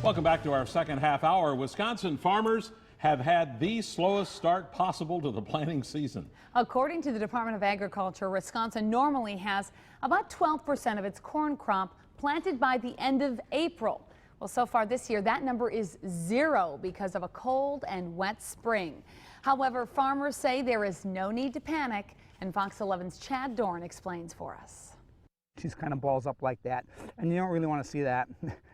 Welcome back to our second half hour. Wisconsin farmers have had the slowest start possible to the planting season. According to the Department of Agriculture, Wisconsin normally has about 12% of its corn crop planted by the end of April. Well, so far this year, that number is 0 because of a cold and wet spring. However, farmers say there is no need to panic, and Fox 11's Chad Dorn explains for us. She's kind of balls up like that, and you don't really want to see that.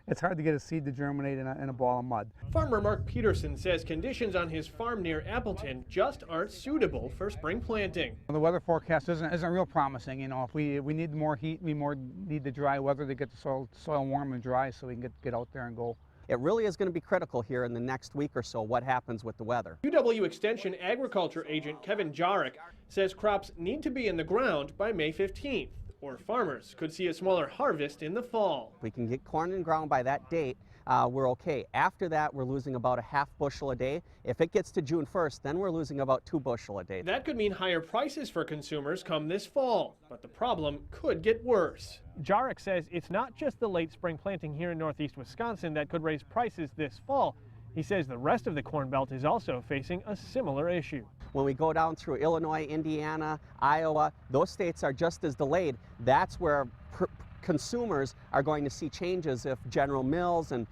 It's hard to get a seed to germinate in a ball of mud. Farmer Mark Peterson says conditions on his farm near Appleton just aren't suitable for spring planting. The weather forecast isn't real promising. You know, if we need more heat, we need the dry weather to get the soil warm and dry so we can get out there and go. It really is going to be critical here in the next week or so what happens with the weather. UW Extension Agriculture agent Kevin Jarek says crops need to be in the ground by May 15th. Or farmers could see a smaller harvest in the fall. If we can get corn in the ground by that date, we're okay. After that, we're losing about a half bushel a day. If it gets to June 1st, then we're losing about 2 bushel a day. That could mean higher prices for consumers come this fall, but the problem could get worse. Jarek says it's not just the late spring planting here in northeast Wisconsin that could raise prices this fall. He says the rest of the Corn Belt is also facing a similar issue. When we go down through Illinois, Indiana, Iowa, those states are just as delayed. That's where consumers are going to see changes if General Mills and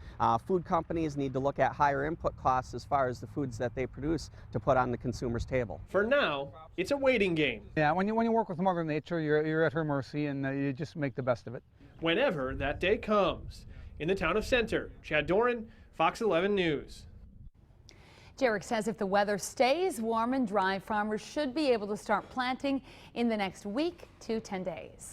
food companies need to look at higher input costs as far as the foods that they produce to put on the consumer's table. For now, it's a waiting game. Yeah, when you work with Mother Nature, you're at her mercy, and you just make the best of it. Whenever that day comes. In the town of Center, Chad Doran, Fox 11 News. Jarek says if the weather stays warm and dry, farmers should be able to start planting in the next week to 10 days.